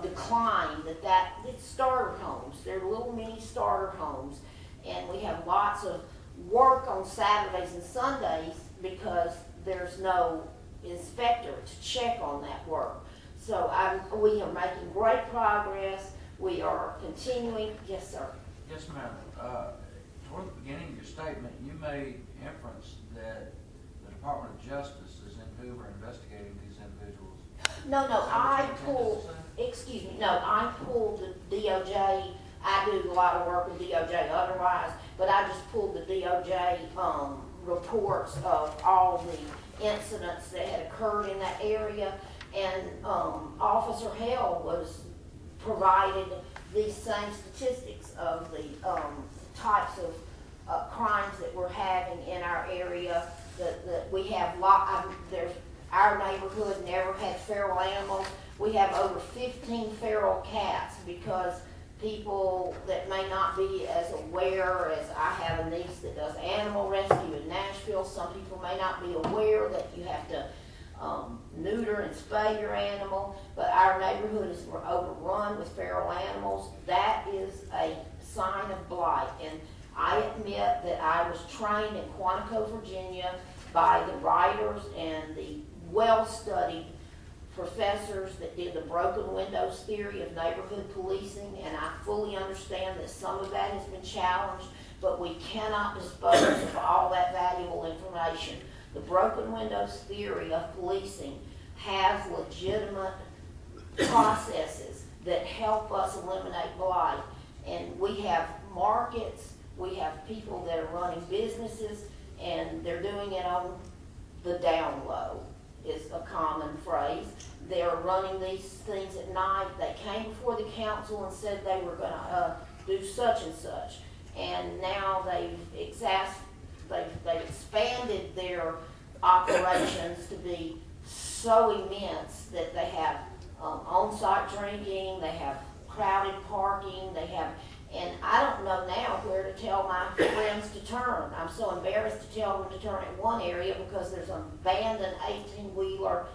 decline that it's starter homes. They're little mini starter homes, and we have lots of work on Saturdays and Sundays because there's no inspector to check on that work. So we are making great progress. We are continuing. Yes, sir. Yes, ma'am. Toward the beginning of your statement, you made inference that the Department of Justice is in Hoover investigating these individuals. No, I pulled the DOJ. I do a lot of work with DOJ otherwise, but I just pulled the DOJ reports of all the incidents that had occurred in that area, and Officer Hale was provided these same statistics of the types of crimes that we're having in our area. That we have our neighborhood never had feral animals. We have over 15 feral cats because people that may not be as aware as I have a niece that does animal rescue in Nashville. Some people may not be aware that you have to neuter and spay your animal, but our neighborhood is overrun with feral animals. That is a sign of blight, and I admit that I was trained in Quantico, Virginia by the writers and the well-studied professors that did the broken windows theory of neighborhood policing, and I fully understand that some of that has been challenged, but we cannot dispose of all that valuable information. The broken windows theory of policing has legitimate processes that help us eliminate blight, and we have markets, we have people that are running businesses, and they're doing it on the down low, is a common phrase. They're running these things at night. They came before the council and said they were going to do such and such, and now they've expanded their operations to be so immense that they have on-site drinking, they have crowded parking, they have, and I don't know now where to tell my friends to turn. I'm so embarrassed to tell them to turn in one area because there's an abandoned 18-wheeler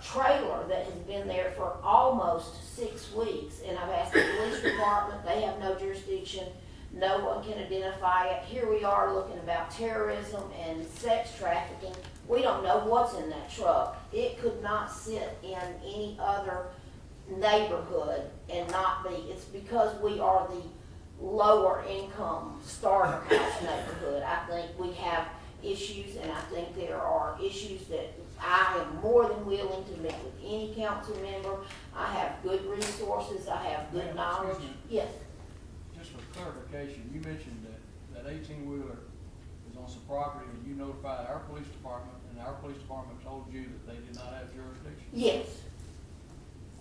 trailer that has been there for almost 6 weeks, and I've asked the police department, they have no jurisdiction, no one can identify it. Here we are looking about terrorism and sex trafficking. We don't know what's in that truck. It could not sit in any other neighborhood and not be. It's because we are the lower income starter house neighborhood. I think we have issues, and I think there are issues that I am more than willing to meet with any council member. I have good resources. I have good knowledge. Yes. Just for clarification, you mentioned that 18-wheeler is on some property, and you notified our police department, and our police department told you that they did not have jurisdiction? Yes.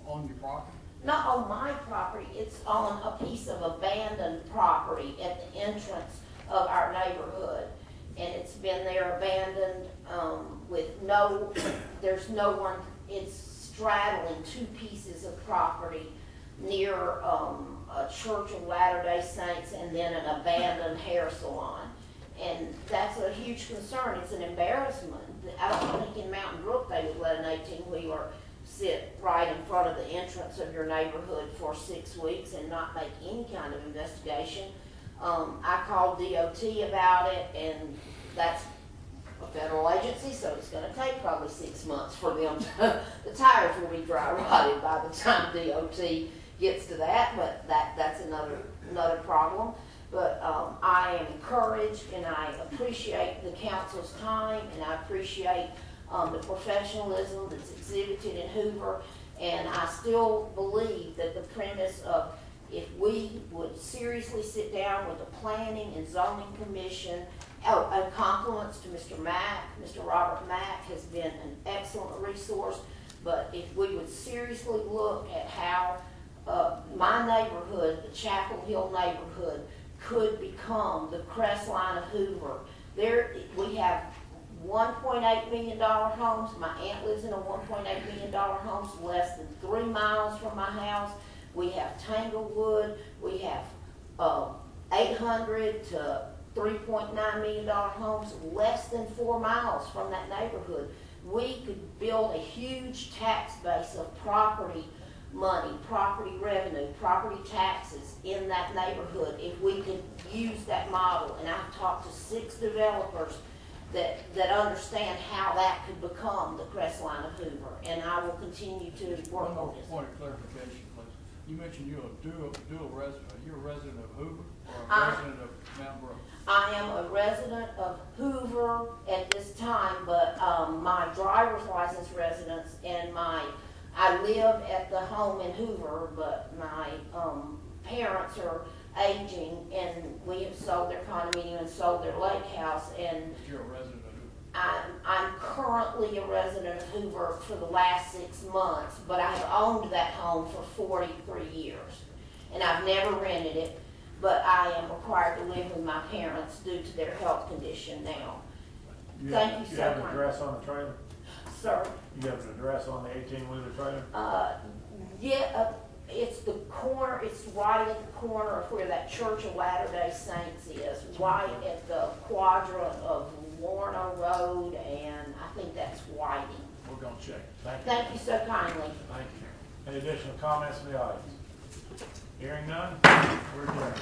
On your property? Not on my property. It's on a piece of abandoned property at the entrance of our neighborhood. And it's been there abandoned with there's no one, it's straddling 2 pieces of property near a Church of Latter-day Saints and then an abandoned hair salon. And that's a huge concern. It's an embarrassment. I don't think in Mountain Brook they would let an 18-wheeler sit right in front of the entrance of your neighborhood for 6 weeks and not make any kind of investigation. I called DOT about it, and that's a federal agency, so it's going to take probably 6 months for them to, the tires will be dry rotted by the time DOT gets to that, but that's another problem. But I am encouraged, and I appreciate the council's time, and I appreciate the professionalism that's exhibited in Hoover, and I still believe that the premise of if we would seriously sit down with the Planning and Zoning Commission, and compliments to Mr. Mack, Mr. Robert Mack has been an excellent resource, but if we would seriously look at how my neighborhood, the Chapel Hill neighborhood, could become the Crestline of Hoover. We have $1.8 million homes. My aunt lives in a $1.8 million home, less than 3 miles from my house. We have Tanglewood. We have 800 to $3.9 million homes, less than 4 miles from that neighborhood. We could build a huge tax base of property money, property revenue, property taxes in that neighborhood if we could use that model. And I've talked to 6 developers that understand how that could become the Crestline of Hoover, and I will continue to work on this. One point of clarification, please. You mentioned you're a dual resident. Are you a resident of Hoover or a resident of Mountain Brook? I am a resident of Hoover at this time, but my driver's license residence and I live at the home in Hoover, but my parents are aging, and we have sold their condominium and sold their lake house, and you're a resident of Hoover. I'm currently a resident of Hoover for the last 6 months, but I have owned that home for 43 years, and I've never rented it, but I am required to live with my parents due to their health condition now. Thank you so much. You have an address on the trailer? Sir? You have an address on the 18-wheeler trailer? Yeah, it's the corner, it's right at the corner of where that Church of Latter-day Saints is, right at the quadrant of Lorna Road, and I think that's Whiting. We're gonna check. Thank you. Thank you so kindly. Thank you. Any additional comments from the audience? Hearing none, we're adjourned.